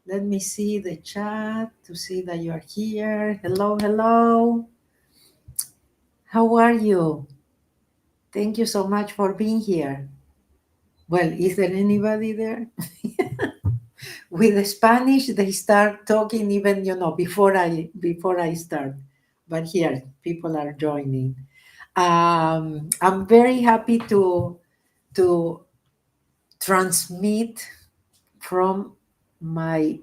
Let me see the chat to see that you are here. Hello, hello. How are you? Thank you so much for being here. Well, is there anybody there? With the Spanish, they start talking even, before I start. But here, people are joining. I'm very happy to transmit from my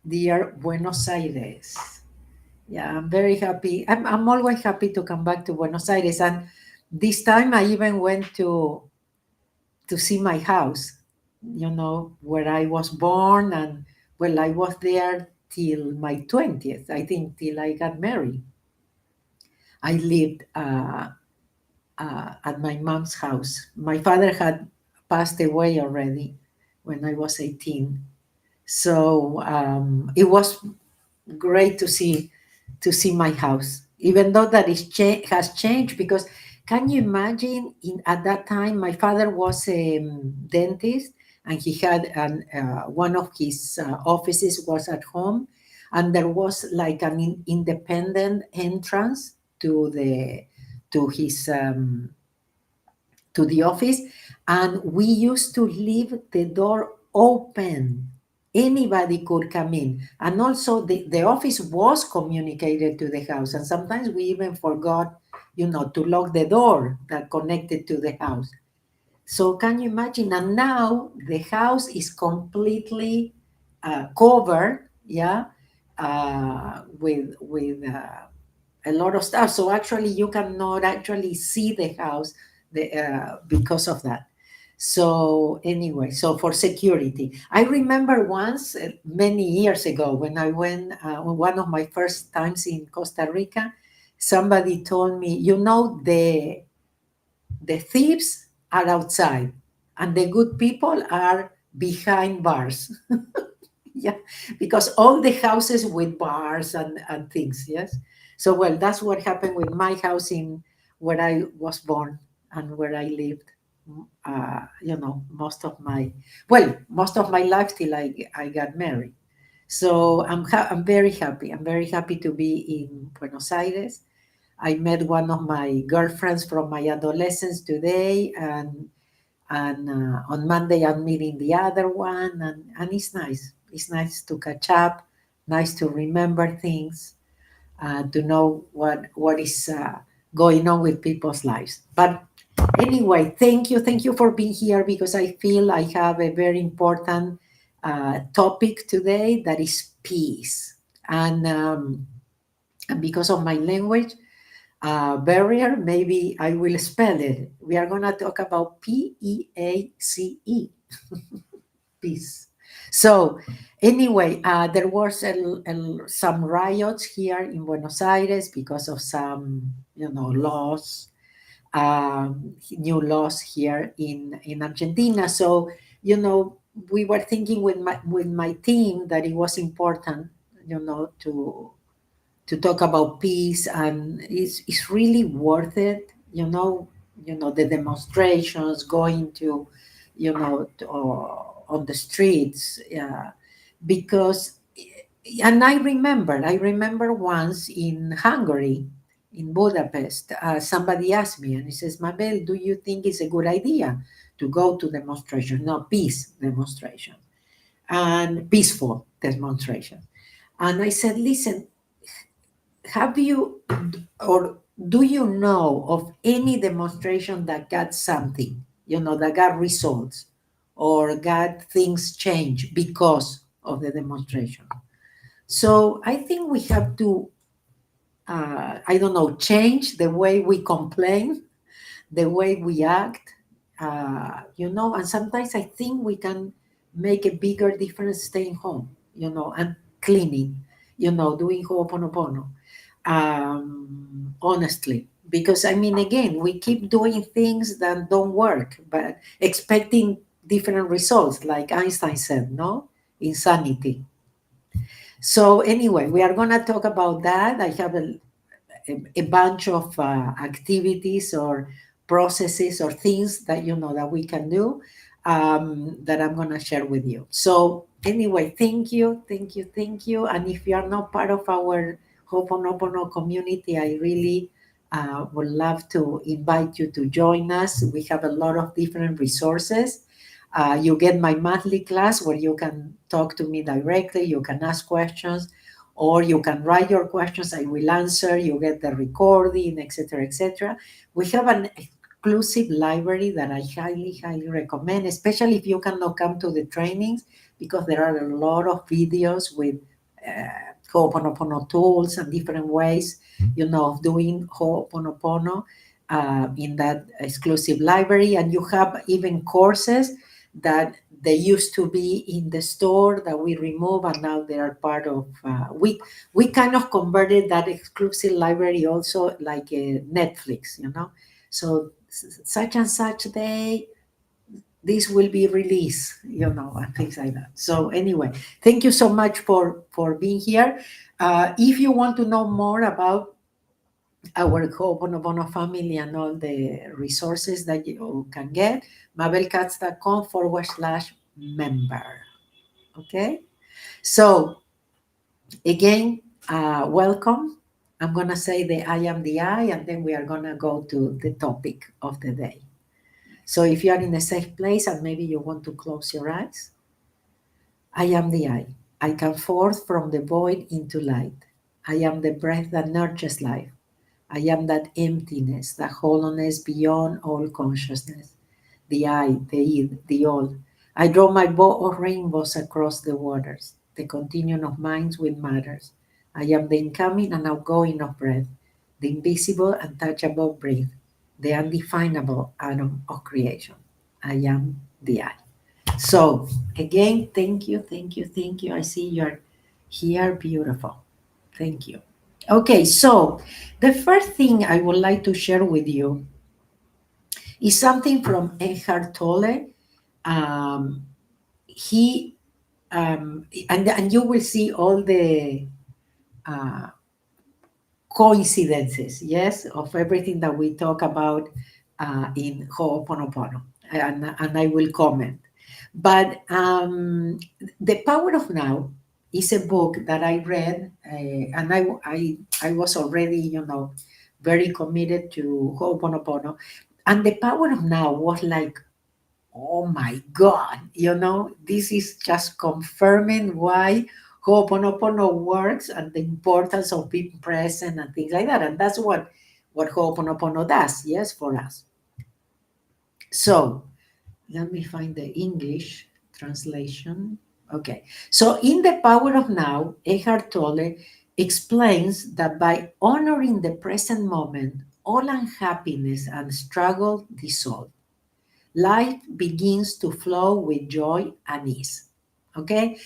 dear Buenos Aires. Yeah, I'm very happy. I'm always happy to come back to Buenos Aires. And this time I even went to see my house, where I was born. And well, I was there till my 20th, I think, till I got married. I lived at my mom's house. My father had passed away already when I was 18. So it was great to see my house, even though that has changed. Because can you imagine, at that time my father was a dentist, and he had one of his offices was at home, and there was like an independent entrance to the office, and we used to leave the door open. Anybody could come in. And also the office was communicated to the house. And sometimes we even forgot, to lock the door that connected to the house. So can you imagine? And now the house is completely covered, yeah, with a lot of stuff. So actually, you cannot actually see the house because of that. So anyway, so for security, I remember once, many years ago, when I went one of my first times in Costa Rica, somebody told me, the thieves are outside and the good people are behind bars. Yeah, because all the houses with bars and things, yes. So well, that's what happened with my house in where I was born and where I lived, most of my life till I got married. So I'm very happy. I'm very happy to be in Buenos Aires. I met one of my girlfriends from my adolescence today, and on Monday I'm meeting the other one, and it's nice. It's nice to catch up, nice to remember things, to know what is going on with people's lives. But anyway, thank you for being here, because I feel I have a very important topic today, that is peace. And because of my language barrier, maybe I will spell it. We are going to talk about PEACE, peace. So, anyway, there was some riots here in Buenos Aires because of some, laws, new laws here in Argentina. So, we were thinking with my team that it was important, to talk about peace, and it's really worth it. The demonstrations, going to, on the streets, because, and I remember once in Hungary, in Budapest, somebody asked me, and he says, Mabel, do you think it's a good idea to go to demonstration? No, peace demonstration, and peaceful demonstration. And I said, listen, have you, or do you know of any demonstration that got something, that got results, or got things changed because of the demonstration? So I think we have to, I don't know, change the way we complain, the way we act, and sometimes I think we can make a bigger difference staying home, and cleaning, doing ho'oponopono, honestly. Because, I mean, again, we keep doing things that don't work, but expecting different results, like Einstein said, no? Insanity. So, anyway, we are going to talk about that. I have a bunch of activities or processes or things that that we can do, that I'm going to share with you. So Anyway, thank you, thank you, thank you. And if you are not part of our Ho'oponopono community, I really would love to invite you to join us. We have a lot of different resources. You get my monthly class where you can talk to me directly, you can ask questions, or you can write your questions. I will answer. You get the recording, etc., etc. We have an exclusive library that I highly, highly recommend, especially if you cannot come to the trainings, because there are a lot of videos with Ho'oponopono tools and different ways, of doing Ho'oponopono in that exclusive library. And you have even courses that they used to be in the store that we remove, and now they are part of. We kind of converted that exclusive library also like a Netflix, So such and such day this will be released, and things like that. So anyway, thank you so much for being here. If you want to know more about our Ho'oponopono family and all the resources that you can get, mabelkatz.com/member. Okay, so again, welcome. I'm gonna say the I am the I, and then we are gonna go to the topic of the day. So if you are in a safe place and maybe you want to close your eyes, I am the I. I come forth from the void into light. I am the breath that nurtures life. I am that emptiness, that hollowness beyond all consciousness. The I, the id, the all. I draw my bow of rainbows across the waters, the continuum of minds with matters. I am the incoming and outgoing of breath, the invisible and touchable breath, the undefinable atom of creation. I am the I. So, again, thank you, thank you, thank you. I see you're here. Beautiful. Thank you. Okay, so the first thing I would like to share with you is something from Eckhart Tolle. Um, he and you will see all the uh, coincidences, yes, of everything that we talk about in Ho'oponopono, and I will comment. But The Power of Now is a book that I read, and I was already, very committed to Ho'oponopono. And The Power of Now was like, oh my God, this is just confirming why Ho'oponopono works and the importance of being present and things like that. And that's what Ho'oponopono does, yes, for us. So let me find the English translation. Okay. So in The Power of Now, Eckhart Tolle explains that by honoring the present moment, all unhappiness and struggle dissolve. Life begins to flow with joy and ease. Okay?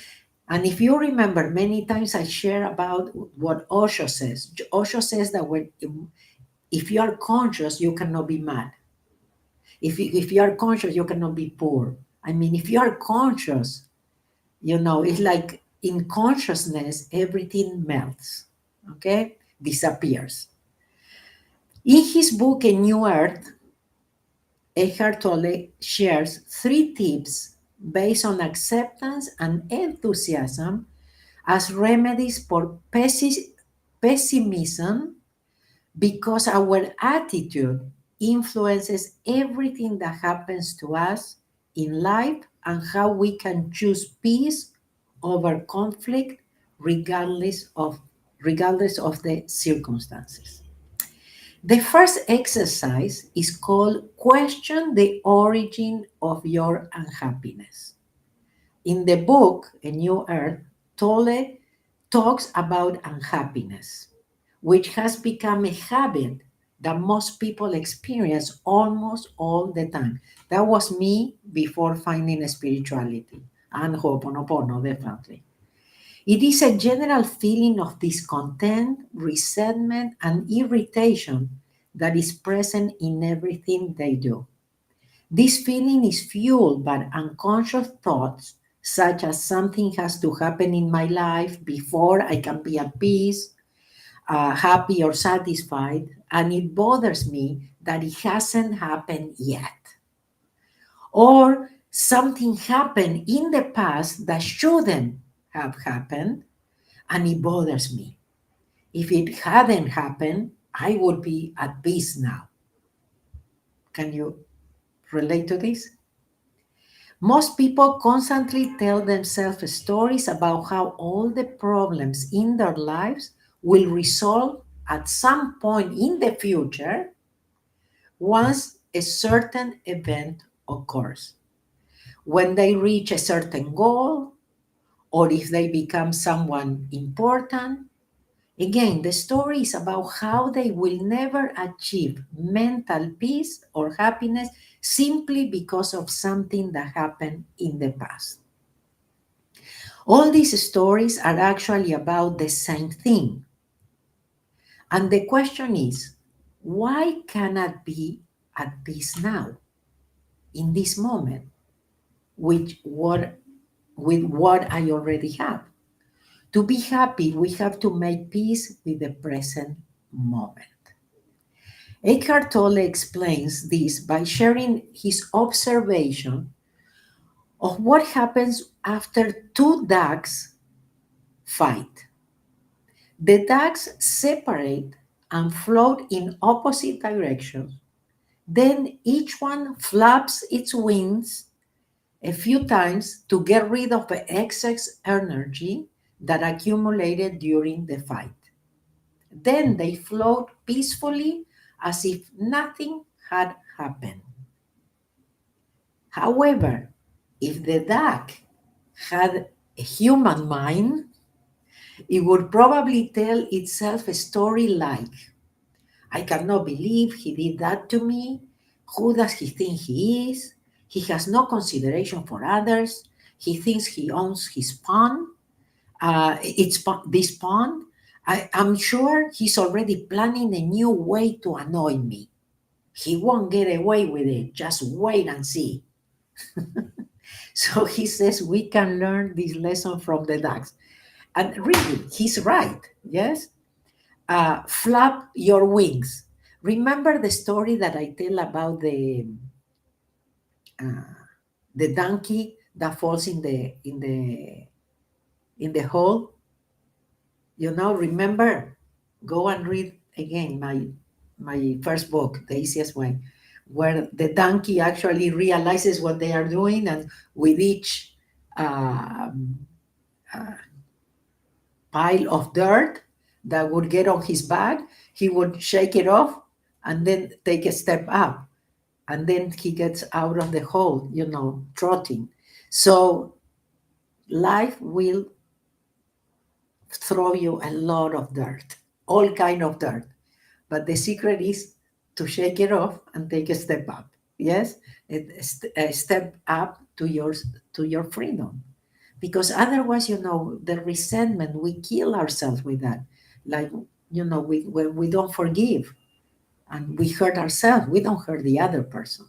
And if you remember, many times I share about what Osho says. Osho says that if you are conscious, you cannot be mad. If you are conscious, you cannot be poor. I mean, if you are conscious, it's like in consciousness, everything melts, okay? Disappears. In his book, A New Earth, Eckhart Tolle shares 3 tips based on acceptance and enthusiasm as remedies for pessimism, because our attitude influences everything that happens to us in life and how we can choose peace over conflict regardless of the circumstances. The first exercise is called Question the Origin of Your Unhappiness. In the book, A New Earth, Tolle talks about unhappiness, which has become a habit that most people experience almost all the time. That was me before finding spirituality and Ho'oponopono, definitely. It is a general feeling of discontent, resentment, and irritation that is present in everything they do. This feeling is fueled by unconscious thoughts, such as something has to happen in my life before I can be at peace, happy, or satisfied, and it bothers me that it hasn't happened yet. Or Something happened in the past that shouldn't have happened, and it bothers me. If it hadn't happened, I would be at peace now. Can you relate to this? Most people constantly tell themselves stories about how all the problems in their lives will resolve at some point in the future once a certain event occurs. When they reach a certain goal, or if they become someone important. Again, the story is about how they will never achieve mental peace or happiness simply because of something that happened in the past. All these stories are actually about the same thing. And the question is, why cannot be at peace now, in this moment, with what I already have? To be happy, we have to make peace with the present moment. Eckhart Tolle explains this by sharing his observation of what happens after two ducks fight. The ducks separate and float in opposite directions. Then each one flaps its wings a few times to get rid of the excess energy that accumulated during the fight. Then they float peacefully as if nothing had happened. However, if the duck had a human mind, it would probably tell itself a story like, I cannot believe he did that to me. Who does he think he is? He has no consideration for others. He thinks he owns his pond. This pond. I'm sure he's already planning a new way to annoy me. He won't get away with it. Just wait and see. So he says we can learn this lesson from the ducks. And really, he's right. Yes? Flap your wings. Remember the story that I tell about uh, the donkey that falls in the hole? Remember? Go and read again my first book, The Easiest Way, where the donkey actually realizes what they are doing, and with each um, uh, pile of dirt that would get on his back, he would shake it off and then take a step up. And then he gets out of the hole, trotting. So life will throw you a lot of dirt, all kind of dirt. But the secret is to shake it off and take a step up. Yes, a step up to your freedom. Because otherwise, the resentment, we kill ourselves with that. Like, when we don't forgive and we hurt ourselves, we don't hurt the other person.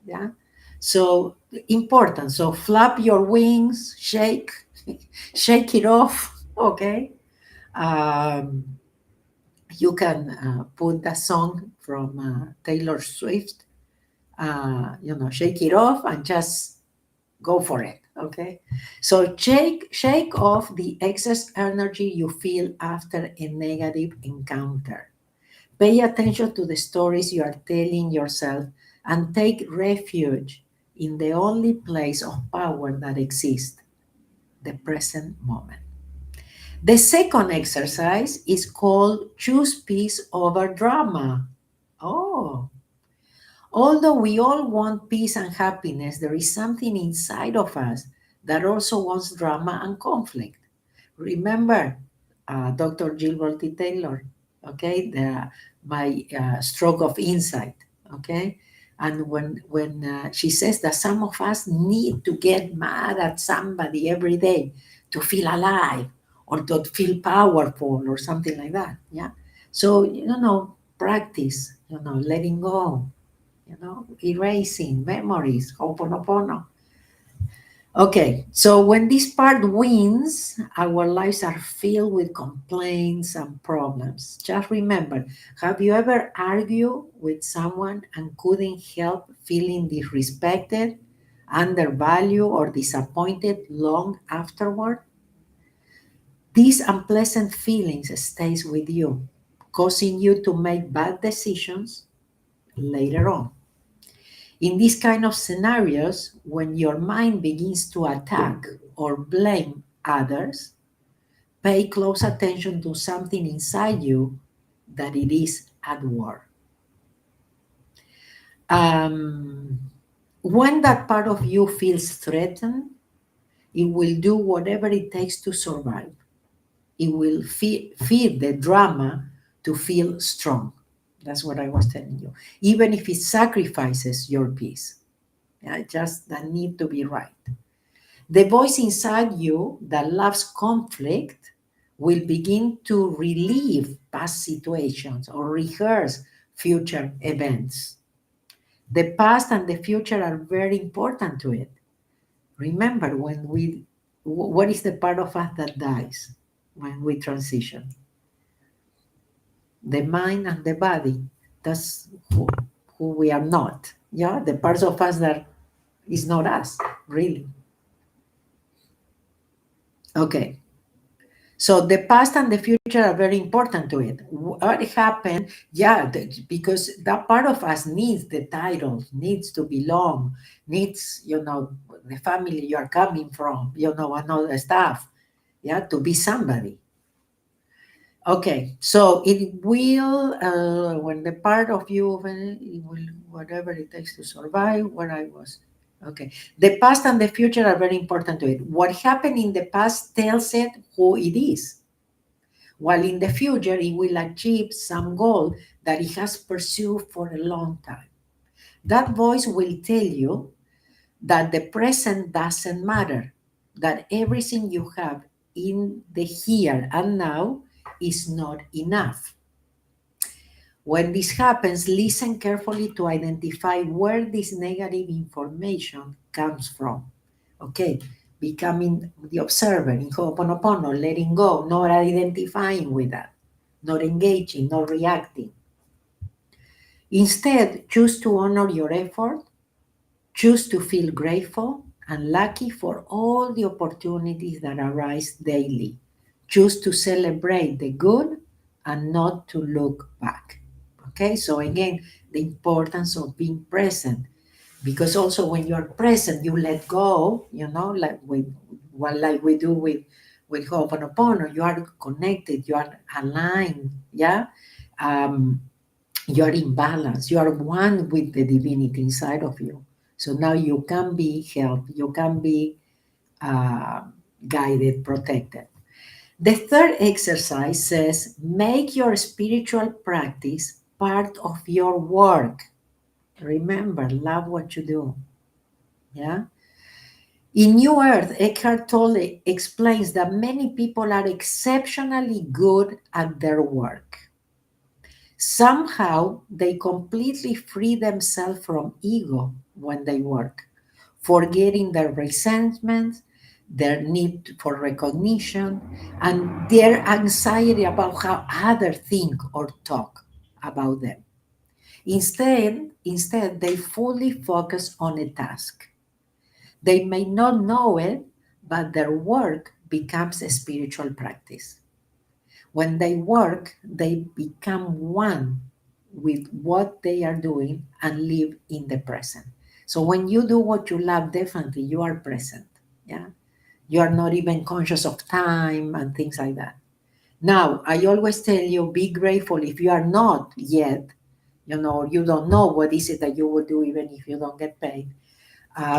Yeah. So important. So flap your wings, shake, shake it off. Okay. Um, you can put the song from Taylor Swift, shake it off and just go for it. Okay. So shake off the excess energy you feel after a negative encounter. Pay attention to the stories you are telling yourself and take refuge in the only place of power that exists, the present moment. The second exercise is called Choose Peace Over Drama. Oh, although we all want peace and happiness, there is something inside of us that also wants drama and conflict. Remember Dr. Gilbert T. Taylor, okay, my stroke of insight, okay? And when she says that some of us need to get mad at somebody every day to feel alive or to feel powerful or something like that, yeah? So, practice, letting go, erasing memories, oponopono. Okay, so when this part wins, our lives are filled with complaints and problems. Just remember, have you ever argued with someone and couldn't help feeling disrespected undervalued, or disappointed long afterward, these unpleasant feelings stays with you, causing you to make bad decisions later on. In these kind of scenarios, when your mind begins to attack or blame others, pay close attention to something inside you that it is at war. Um, when that part of you feels threatened, it will do whatever it takes to survive. It will feed the drama to feel strong. That's what I was telling you. Even if it sacrifices your peace, yeah, just that need to be right. The voice inside you that loves conflict will begin to relive past situations or rehearse future events. The past and the future are very important to it. Remember, what is the part of us that dies when we transition? The mind and the body. That's who we are not. Yeah, the parts of us that is not us, really. Okay. So the past and the future are very important to it. What happened? Yeah, because that part of us needs the title, needs to belong, needs, the family you are coming from, and all the stuff. Yeah, to be somebody. Okay, so it will, when the part of you, it will, whatever it takes to survive, where I was. Okay, the past and the future are very important to it. What happened in the past tells it who it is, while in the future it will achieve some goal that it has pursued for a long time. That voice will tell you that the present doesn't matter, that everything you have in the here and now is not enough. When this happens, listen carefully to identify where this negative information comes from. Okay, becoming the observer in Ho'oponopono, letting go, not identifying with that, not engaging, not reacting. Instead, choose to honor your effort, choose to feel grateful and lucky for all the opportunities that arise daily. Choose to celebrate the good and not to look back. Okay, so again, the importance of being present, because also when you are present, you let go, like we do with Ho'oponopono, you are connected, you are aligned, yeah? Um, you are in balance, you are one with the divinity inside of you. So now you can be helped, you can be uh, guided, protected. The third exercise says make your spiritual practice part of your work. Remember, love what you do. Yeah. In New Earth, Eckhart Tolle explains that many people are exceptionally good at their work. Somehow, they completely free themselves from ego when they work, forgetting their resentment, their need for recognition, and their anxiety about how others think or talk about them. Instead, they fully focus on a task. They may not know it, but their work becomes a spiritual practice. When they work, they become one with what they are doing and live in the present. So when you do what you love, definitely you are present. Yeah. You are not even conscious of time and things like that. Now, I always tell you, be grateful if you are not yet, you don't know what is it that you would do even if you don't get paid.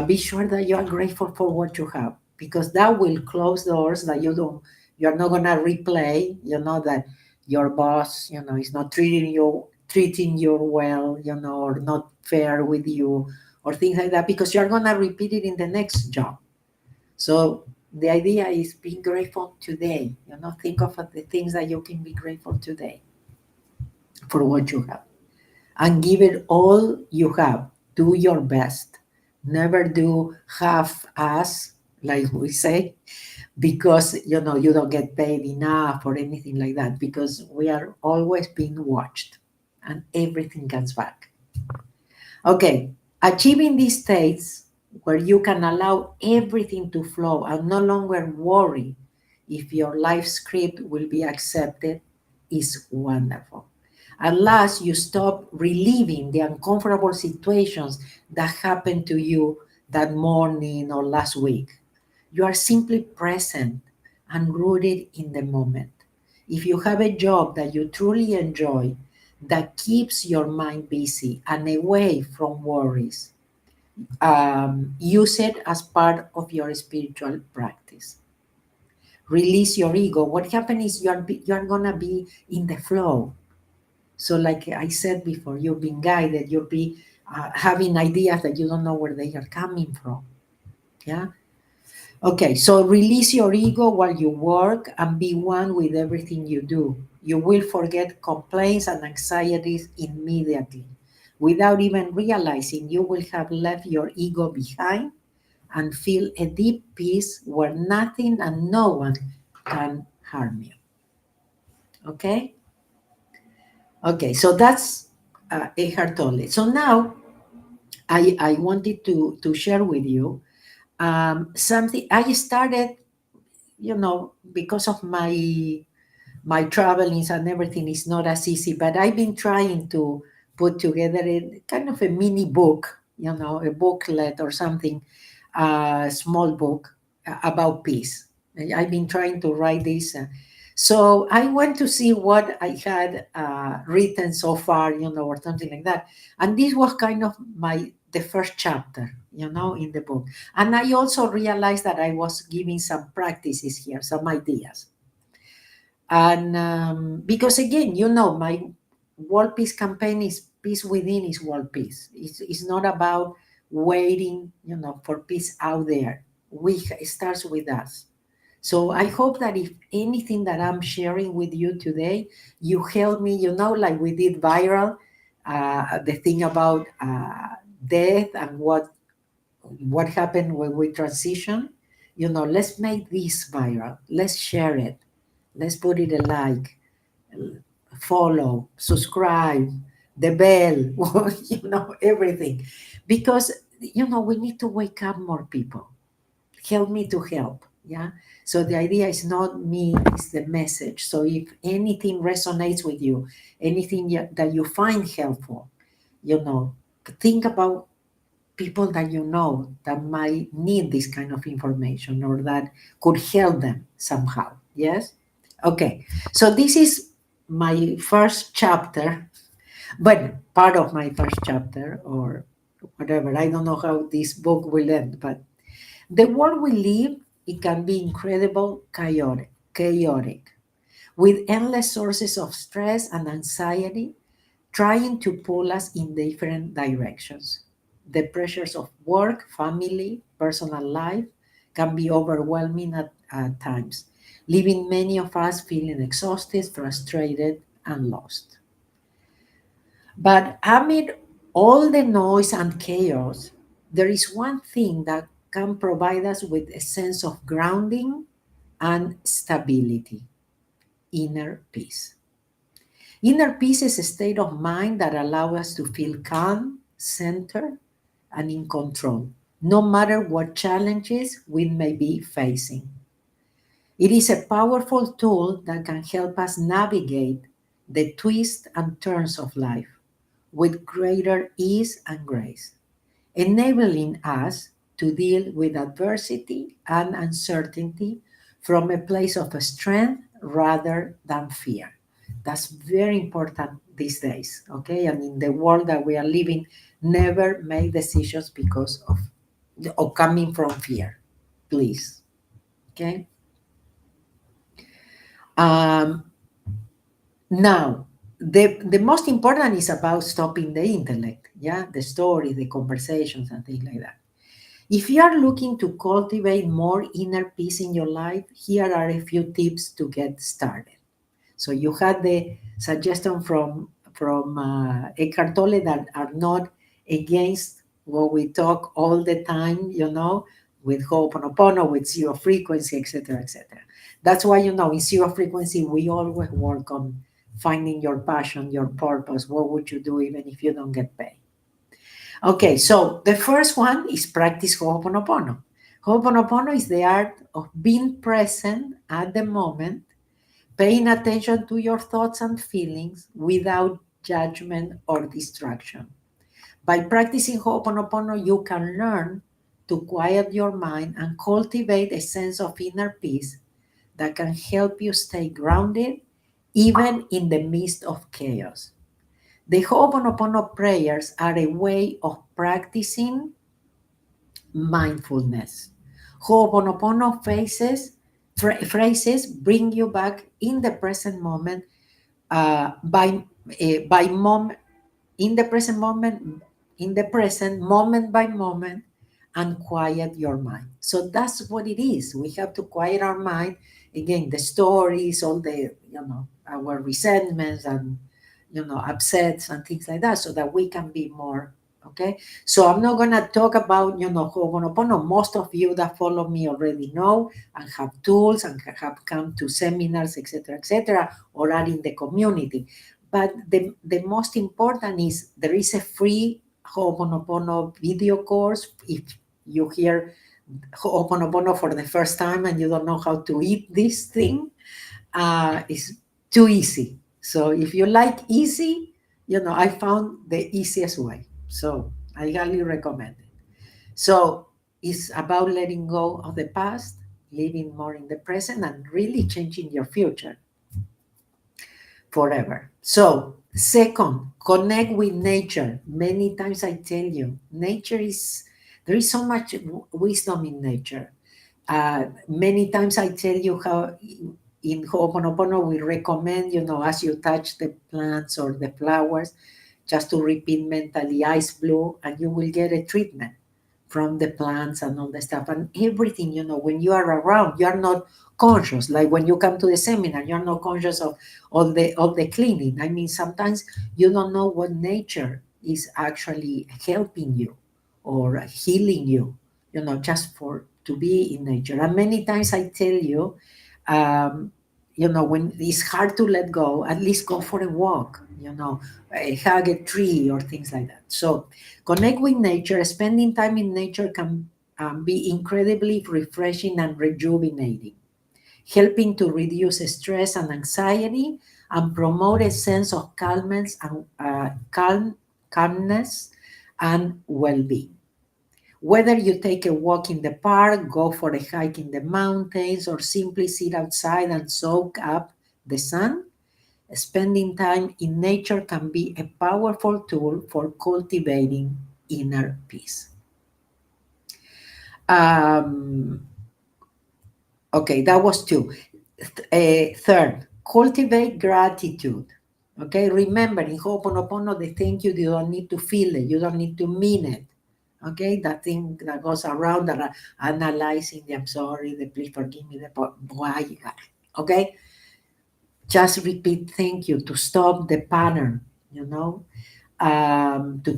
Be sure that you are grateful for what you have, because that will close doors that you're not gonna replay. That your boss, is not treating you well, or not fair with you, or things like that, because you're gonna repeat it in the next job. So the idea is being grateful today. Think of the things that you can be grateful today for what you have, and give it all you have. Do your best. Never do half-ass, like we say, because you don't get paid enough or anything like that. Because we are always being watched, and everything comes back. Okay, achieving these states where you can allow everything to flow and no longer worry if your life script will be accepted, is wonderful. At last, you stop reliving the uncomfortable situations that happened to you that morning or last week. You are simply present and rooted in the moment. If you have a job that you truly enjoy, that keeps your mind busy and away from worries, use it as part of your spiritual practice. Release your ego. What happens is you are gonna be in the flow. So, like I said before, you've been guided. You'll be having ideas that you don't know where they are coming from. Yeah. Okay. So release your ego while you work and be one with everything you do. You will forget complaints and anxieties immediately. Without even realizing, you will have left your ego behind and feel a deep peace where nothing and no one can harm you. Okay? Okay, so that's Eckhart Tolle. So now I wanted to share with you something. I started, because of my travelings and everything is not as easy, but I've been trying to put together a kind of a mini book, a booklet or something, a small book about peace. I've been trying to write this. So I went to see what I had written so far, or something like that. And this was kind of the first chapter, in the book. And I also realized that I was giving some practices here, some ideas. And because again, my world peace campaign is peace within is world peace. It's not about waiting, for peace out there. It starts with us. So I hope that if anything that I'm sharing with you today, you help me, like we did viral, the thing about death and what happened when we transition. Let's make this viral. Let's share it. Let's put it a like, follow, subscribe, the bell, everything. Because, we need to wake up more people. Help me to help. Yeah. So the idea is not me, it's the message. So if anything resonates with you, anything that you find helpful, think about people that you know that might need this kind of information or that could help them somehow. Yes? Okay. So this is my first chapter, but part of my first chapter or whatever. I don't know how this book will end, but the world we live, it can be incredible, chaotic, with endless sources of stress and anxiety trying to pull us in different directions. The pressures of work, family, personal life can be overwhelming at times, leaving many of us feeling exhausted, frustrated, and lost. But amid all the noise and chaos, there is one thing that can provide us with a sense of grounding and stability: inner peace. Inner peace is a state of mind that allows us to feel calm, centered, and in control, no matter what challenges we may be facing. It is a powerful tool that can help us navigate the twists and turns of life with greater ease and grace, enabling us to deal with adversity and uncertainty from a place of strength rather than fear. That's very important these days, okay? And in the world that we are living, never make decisions because of or coming from fear, please, okay? Um, Now, the most important is about stopping the intellect, yeah, the story, the conversations, and things like that. If you are looking to cultivate more inner peace in your life, here are a few tips to get started. So you had the suggestion from Eckhart Tolle that are not against what we talk all the time, with Ho'oponopono, with zero frequency, etc., etc. That's why, in zero frequency, we always work on finding your passion, your purpose. What would you do even if you don't get paid? Okay, so the first one is practice Ho'oponopono. Ho'oponopono is the art of being present at the moment, paying attention to your thoughts and feelings without judgment or distraction. By practicing Ho'oponopono, you can learn to quiet your mind and cultivate a sense of inner peace that can help you stay grounded even in the midst of chaos. The Ho'oponopono prayers are a way of practicing mindfulness. Ho'oponopono phrases bring you back in the present moment by in the present moment, in the present moment by moment, and quiet your mind. So that's what it is. We have to quiet our mind. Again, the stories, all the our resentments and upsets and things like that, so that we can be more okay. So I'm not gonna talk about Ho'oponopono. Most of you that follow me already know and have tools and have come to seminars, etc., or are in the community. But the most important is there is a free Ho'oponopono video course. If you hear Ho'oponopono for the first time and you don't know how to eat this thing, it's too easy. So if you like easy, I found the easiest way. So I highly recommend it. So it's about letting go of the past, living more in the present, and really changing your future forever. So, second, connect with nature. Many times I tell you, there is so much wisdom in nature. Many times I tell you how in Ho'oponopono we recommend, as you touch the plants or the flowers, just to repeat mentally, ice blue, and you will get a treatment from the plants and all the stuff. And everything, when you are around, you are not conscious. Like when you come to the seminar, you're not conscious of all the cleaning. I mean, sometimes you don't know what nature is actually helping you or healing you, just for to be in nature. And many times I tell you, um, when it's hard to let go, at least go for a walk, hug a tree or things like that. So connect with nature. Spending time in nature can be incredibly refreshing and rejuvenating, helping to reduce stress and anxiety and promote a sense of calmness and well-being. Whether you take a walk in the park, go for a hike in the mountains, or simply sit outside and soak up the sun, spending time in nature can be a powerful tool for cultivating inner peace. Um, okay, that was two. Third, cultivate gratitude. Okay, remember in Ho'oponopono, the thank you don't need to feel it, you don't need to mean it. Okay, that thing that goes around that are analyzing the I'm sorry, the please forgive me, the why. Okay, just repeat thank you to stop the pattern, to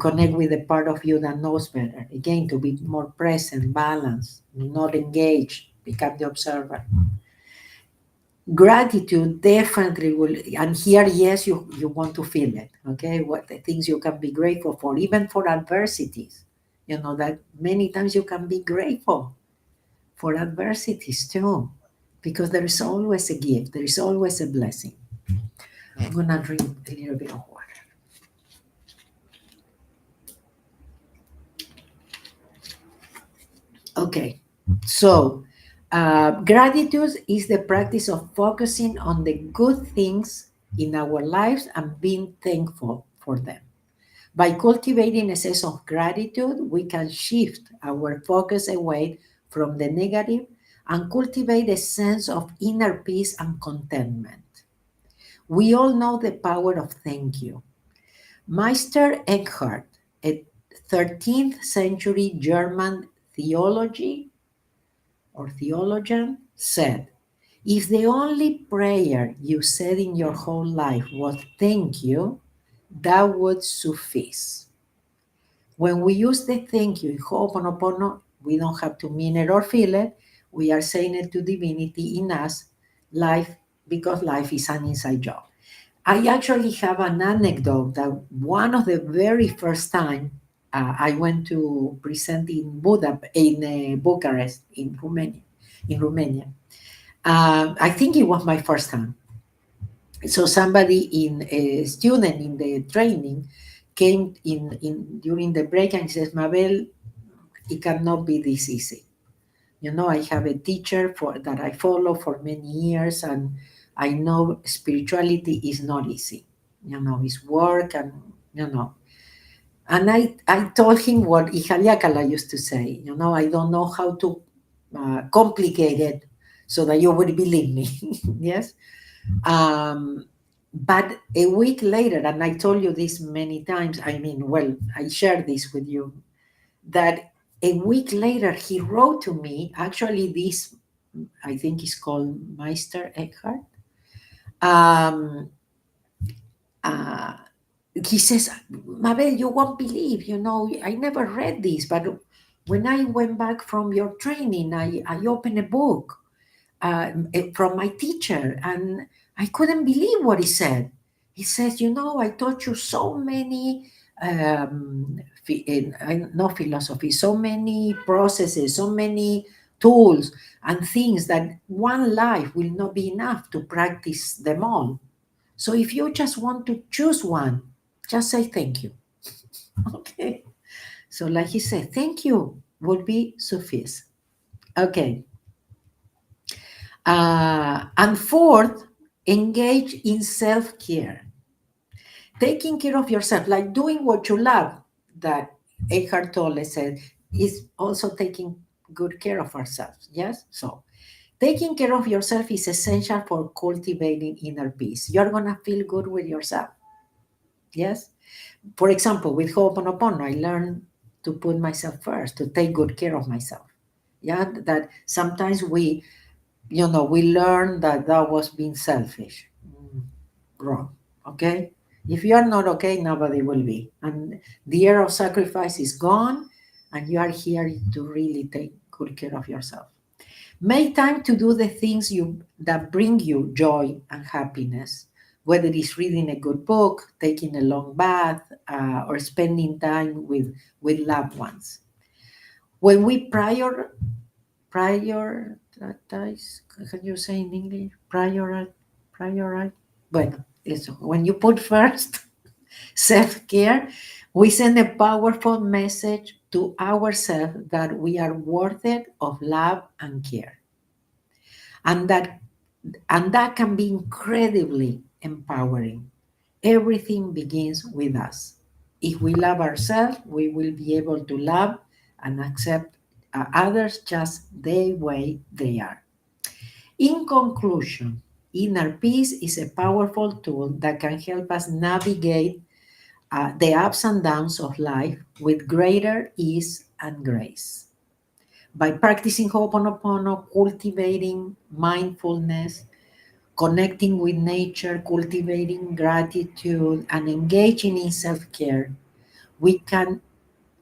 connect with the part of you that knows better. Again, to be more present, balanced, not engaged, become the observer. Gratitude definitely will, and here, yes, you want to feel it, okay? What the things you can be grateful for, even for adversities. That many times you can be grateful for adversities too, because there is always a gift, there is always a blessing. I'm gonna drink a little bit of water. Okay, so gratitude is the practice of focusing on the good things in our lives and being thankful for them. By cultivating a sense of gratitude, we can shift our focus away from the negative and cultivate a sense of inner peace and contentment. We all know the power of thank you. Meister Eckhart, a 13th century German theologian, said, if the only prayer you said in your whole life was thank you, that would suffice. When we use the thank you in Ho'oponopono, we don't have to mean it or feel it. We are saying it to divinity in us, life, because life is an inside job. I actually have an anecdote that one of the very first time I went to present in Bucharest, in Romania. In Romania, I think it was my first time. So somebody in a student in the training came in during the break and says, Mabel, it cannot be this easy. You know, I have a teacher for that I follow for many years, and I know spirituality is not easy. You know, it's work, and you know. And I told him what Ihaliakala used to say. You know, I don't know how to complicate it so that you would believe me. Yes. Um, but a week later, and I told you this many times. I mean, well, I shared this with you, that a week later he wrote to me. Actually, this I think is called Meister Eckhart. Um, uh, he says, Mabel, you won't believe, you know, I never read this, but when I went back from your training, I opened a book from my teacher, and I couldn't believe what he said. He says, you know, I taught you so many, not philosophy, so many processes, so many tools and things that one life will not be enough to practice them all. So if you just want to choose one, just say thank you. Okay. So like he said, thank you would be suffice. Okay. And fourth, engage in self-care. Taking care of yourself, like doing what you love, that Eckhart Tolle said, is also taking good care of ourselves. Yes? So taking care of yourself is essential for cultivating inner peace. You're going to feel good with yourself. Yes? For example, with Ho'oponopono, I learned to put myself first, to take good care of myself. Yeah, that sometimes we learn that that was being selfish. Wrong. Okay? If you are not okay, nobody will be. And the era of sacrifice is gone, and you are here to really take good care of yourself. Make time to do the things that bring you joy and happiness, whether it's reading a good book, taking a long bath, or spending time with loved ones. When we prioritize, can you say in English? Prioritize. Bueno, eso. When you put first self-care, we send a powerful message to ourselves that we are worthy of love and care. And that can be incredibly empowering. Everything begins with us. If we love ourselves, we will be able to love and accept others just the way they are. In conclusion, inner peace is a powerful tool that can help us navigate the ups and downs of life with greater ease and grace. By practicing Ho'oponopono, cultivating mindfulness, connecting with nature, cultivating gratitude, and engaging in self-care, we can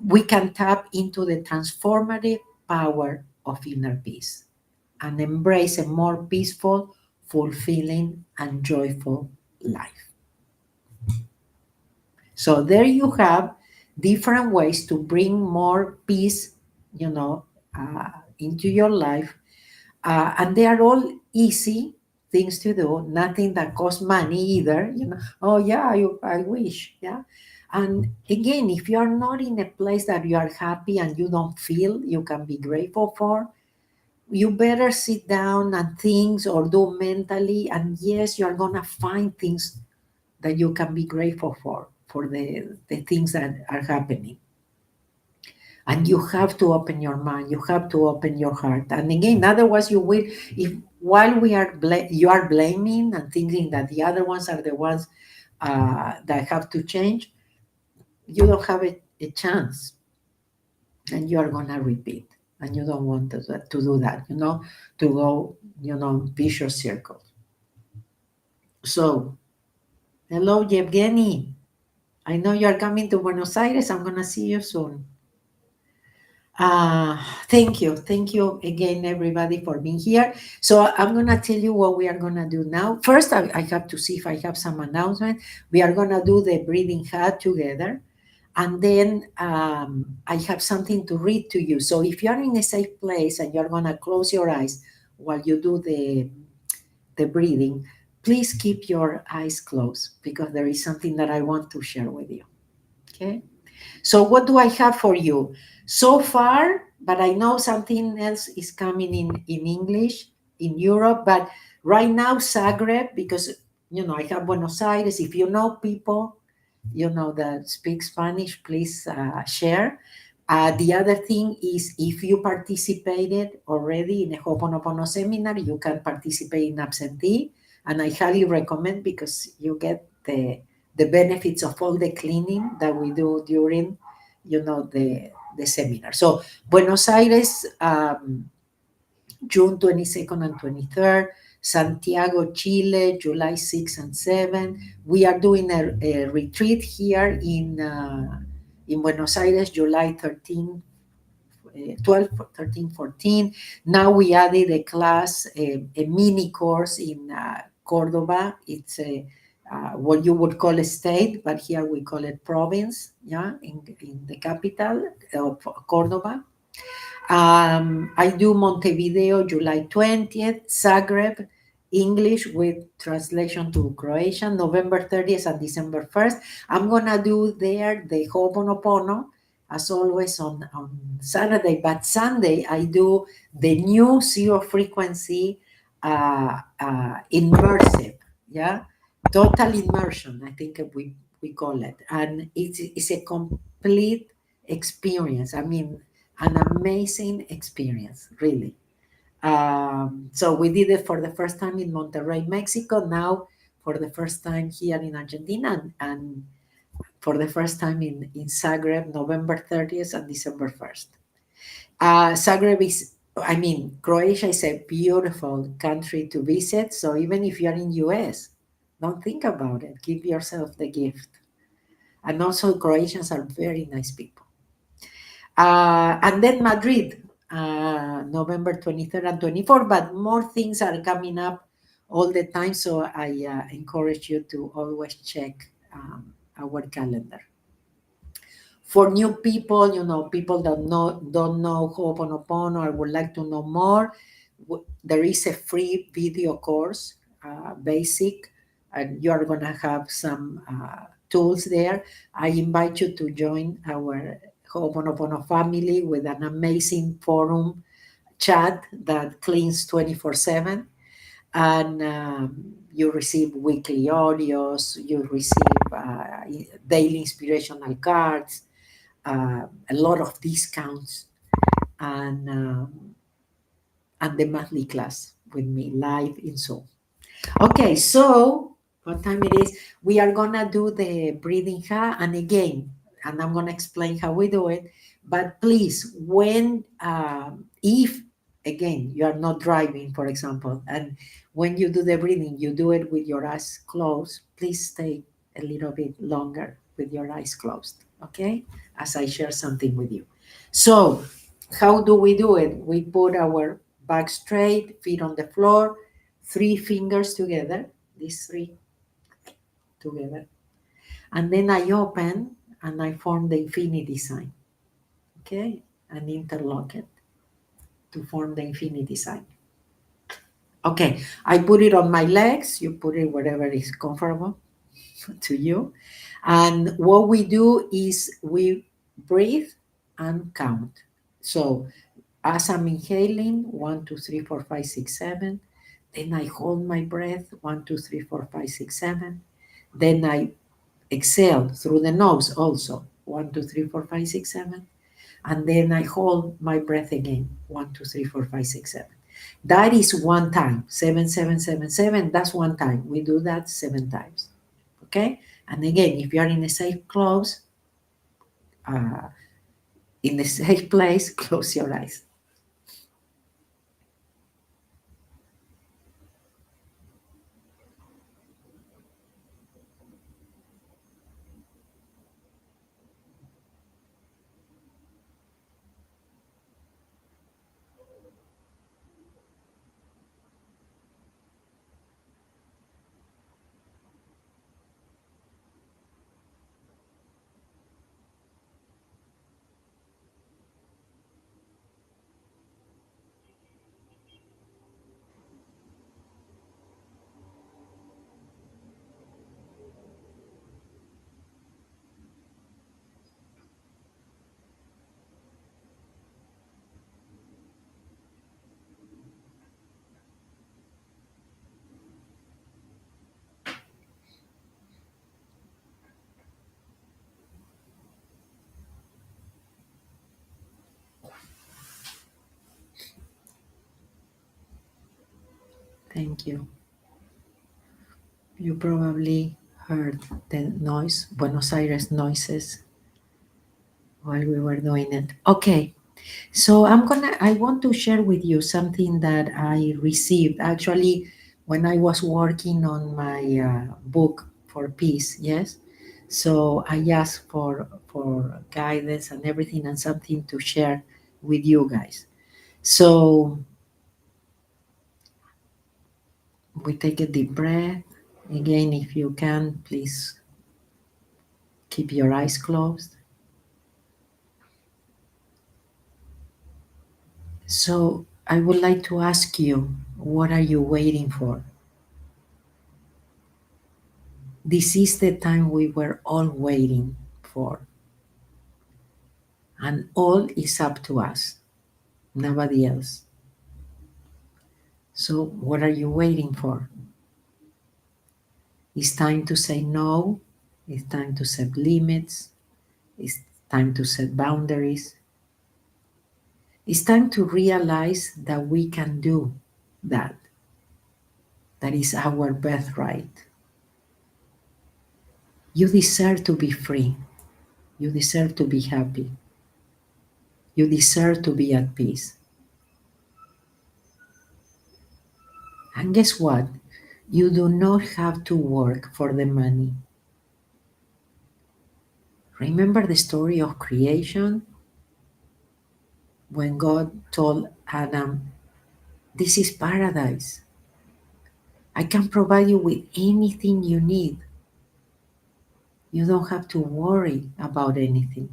we can tap into the transformative power of inner peace and embrace a more peaceful, fulfilling, and joyful life. So there you have different ways to bring more peace, you know, into your life, and they are all easy things to do. Nothing that costs money either. You know, oh yeah, I wish, yeah. And again, if you are not in a place that you are happy and you don't feel you can be grateful for, you better sit down and think or do mentally. And yes, you are gonna find things that you can be grateful for the things that are happening. And you have to open your mind, you have to open your heart. And again, otherwise you will, if while you are blaming and thinking that the other ones are the ones that have to change, you don't have a chance, and you are going to repeat. And you don't want to do that, to go, vicious circles. So hello, Yevgeny. I know you are coming to Buenos Aires. I'm going to see you soon. Thank you. Thank you again, everybody, for being here. So I'm going to tell you what we are going to do now. First, I have to see if I have some announcement. We are going to do the breathing hat together. And then I have something to read to you. So if you're in a safe place and you're going to close your eyes while you do the breathing, please keep your eyes closed because there is something that I want to share with you. Okay? So what do I have for you? So far, but I know something else is coming in English in Europe, but right now Zagreb, because I have Buenos Aires. If you know people, that speak Spanish, please share. The other thing is if you participated already in a Ho'oponopono seminar, you can participate in absentee, and I highly recommend because you get the benefits of all the cleaning that we do during, the seminar. So Buenos Aires, June 22nd and 23rd, Santiago, Chile, July 6th and 7th. We are doing a retreat here in Buenos Aires, July 13, 12, 13, 14. Now we added a class, a mini course in Cordoba. It's what you would call a state, but here we call it province, yeah, in the capital of Cordoba. I do Montevideo July 20th, Zagreb, English with translation to Croatian, November 30th and December 1st. I'm going to do there the Ho'oponopono, as always, on Saturday, but Sunday I do the new zero frequency immersive, yeah? Total immersion, I think we call it. And it's a complete experience. I mean, an amazing experience, really. So we did it for the first time in Monterrey, Mexico. Now, for the first time here in Argentina, and for the first time in Zagreb, November 30th and December 1st. Zagreb is, I mean, Croatia is a beautiful country to visit. So even if you're in US, don't think about it. Give yourself the gift. And also, Croatians are very nice people. And then Madrid, November 23rd and 24th, but more things are coming up all the time. So I encourage you to always check our calendar. For new people, people that don't know Ho'oponopono or would like to know more, there is a free video course, basic, and you are going to have some tools there. I invite you to join our Ho'oponopono family with an amazing forum chat that cleans 24/7, and you receive weekly audios, you receive daily inspirational cards, a lot of discounts, and the monthly class with me live in Zoom. Okay, so what time it is? We are gonna do the breathing ha, and again, and I'm gonna explain how we do it. But please, when if again you are not driving, for example, and when you do the breathing, you do it with your eyes closed. Please stay a little bit longer with your eyes closed. Okay, as I share something with you. So, how do we do it? We put our back straight, feet on the floor, three fingers together, these three together. And then I open and I form the infinity sign, okay? And interlock it to form the infinity sign. Okay, I put it on my legs, you put it wherever is comfortable to you. And what we do is we breathe and count. So as I'm inhaling, 1, 2, 3, 4, 5, 6, 7. Then I hold my breath, 1, 2, 3, 4, 5, 6, 7. Then I exhale through the nose also, 1, 2, 3, 4, 5, 6, 7. And then I hold my breath again, 1, 2, 3, 4, 5, 6, 7. That is one time, 7, 7, 7, 7. That's one time. We do that 7 times. Okay? And again, if you are in a safe close, uh, in a safe place, close your eyes. Thank you. You probably heard the noise, Buenos Aires noises, while we were doing it. Okay, so I want to share with you something that I received actually when I was working on my book for peace. Yes, so I asked for guidance and everything and something to share with you guys. So we take a deep breath. Again, if you can, please keep your eyes closed. So I would like to ask you, what are you waiting for? This is the time we were all waiting for, and all is up to us, nobody else. So, what are you waiting for? It's time to say no, it's time to set limits, it's time to set boundaries. It's time to realize that we can do that. That is our birthright. You deserve to be free. You deserve to be happy. You deserve to be at peace. And guess what? You do not have to work for the money. Remember the story of creation when God told Adam, "This is paradise. I can provide you with anything you need. You don't have to worry about anything.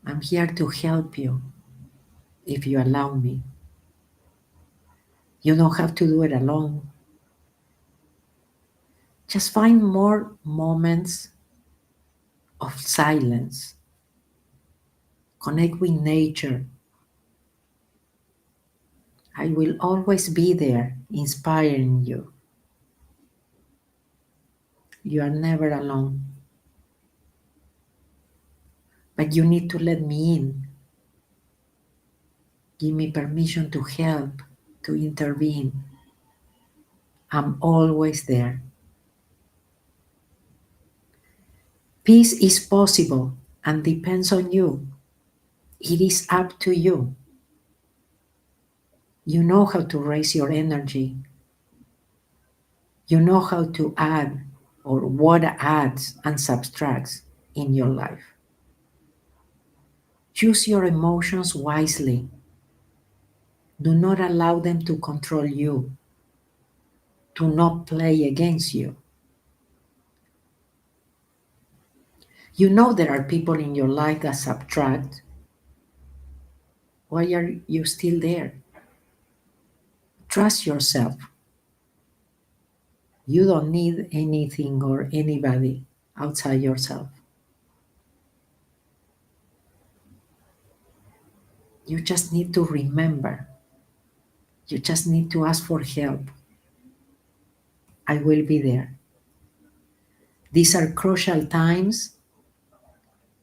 I'm here to help you if you allow me. You don't have to do it alone. Just find more moments of silence. Connect with nature. I will always be there inspiring you. You are never alone. But you need to let me in. Give me permission to help, to intervene. I'm always there. Peace is possible and depends on you. It is up to you. You know how to raise your energy. You know how to add or what adds and subtracts in your life. Choose your emotions wisely. Do not allow them to control you. Do not play against you. You know there are people in your life that subtract. Why are you still there? Trust yourself. You don't need anything or anybody outside yourself. You just need to remember. You just need to ask for help. I will be there. These are crucial times,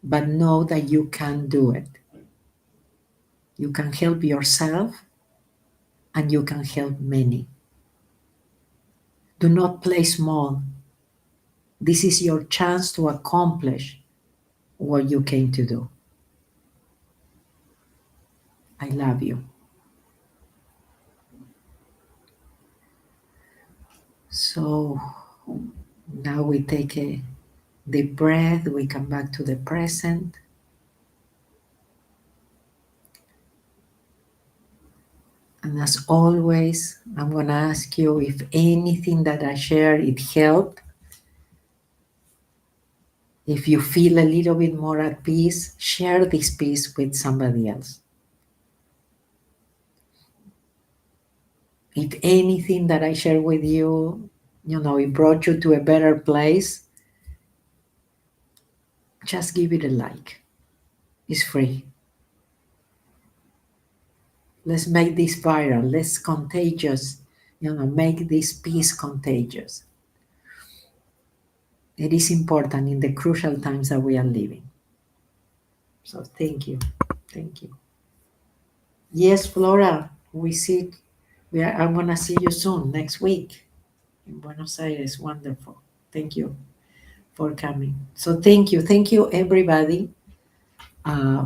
but know that you can do it. You can help yourself and you can help many. Do not play small. This is your chance to accomplish what you came to do. I love you. So now we take a deep breath, we come back to the present. And as always, I'm going to ask you if anything that I share it helped. If you feel a little bit more at peace, share this peace with somebody else. If anything that I share with you, it brought you to a better place, just give it a like. It's free. Let's make this viral. Let's contagious, make this peace contagious. It is important in the crucial times that we are living. So thank you. Thank you. Yes, Flora, we see. I'm gonna see you soon next week in Buenos Aires. Wonderful. Thank you for coming. So thank you everybody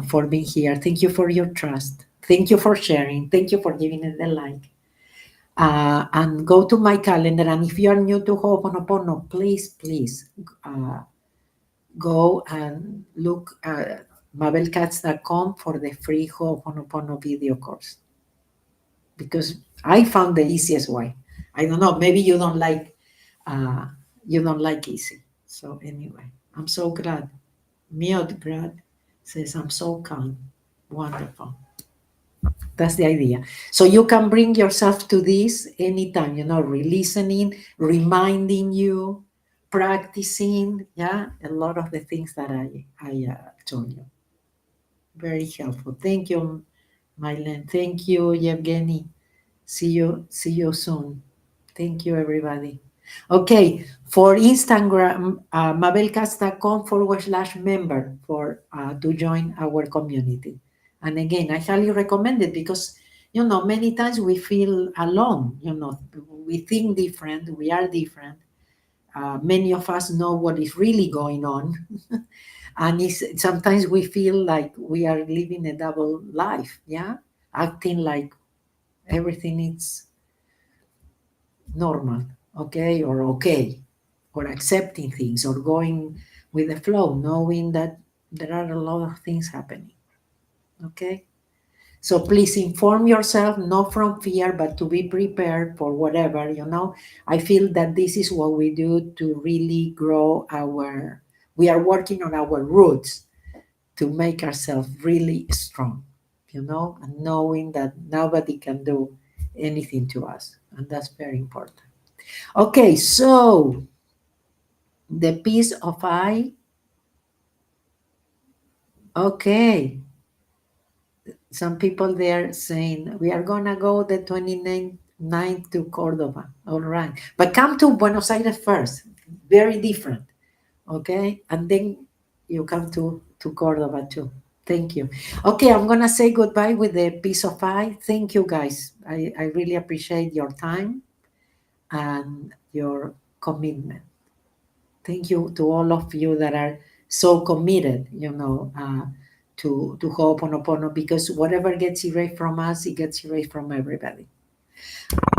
for being here. Thank you for your trust. Thank you for sharing. Thank you for giving it a like. And go to my calendar. And if you are new to Ho'oponopono, please go and look at mabelkatz.com for the free Ho'oponopono video course, because I found the easiest way. I don't know, maybe uh, you don't like easy. So anyway, I'm so glad. Miod Grad says I'm so calm. Wonderful. That's the idea. So you can bring yourself to this anytime, re-listening, reminding you, practicing, yeah, a lot of the things that I told you. Very helpful. Thank you, Mylen. Thank you, Yevgeny. See you soon. Thank you, everybody. Okay, for Instagram, mabelcast.com/member for to join our community. And again, I highly recommend it because many times we feel alone. We think different, we are different. Many of us know what is really going on, and sometimes we feel like we are living a double life. Yeah, acting like everything is normal, or accepting things, or going with the flow, knowing that there are a lot of things happening. Okay, so please inform yourself, not from fear, but to be prepared for whatever. I feel that this is what we do to really grow we are working on our roots to make ourselves really strong, and knowing that nobody can do anything to us, and that's very important. Okay, so the piece of I, okay. Some people there saying we are gonna go the 29th to Cordoba. All right. But come to Buenos Aires first. Very different. Okay. And then you come to Cordoba too. Thank you. Okay, I'm gonna say goodbye with the piece of I. Thank you guys. I really appreciate your time and your commitment. Thank you to all of you that are so committed, to Ho'oponopono, because whatever gets erased from us, it gets erased from everybody.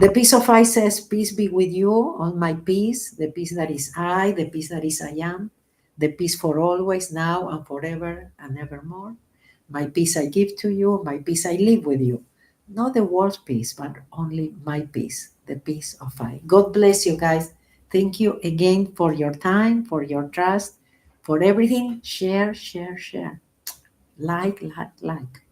The peace of I says, peace be with you, all my peace, the peace that is I, the peace that is I am, the peace for always, now and forever and evermore. My peace I give to you, my peace I live with you. Not the world's peace, but only my peace, the peace of I. God bless you guys. Thank you again for your time, for your trust, for everything. Share, share, share. Like, like, like.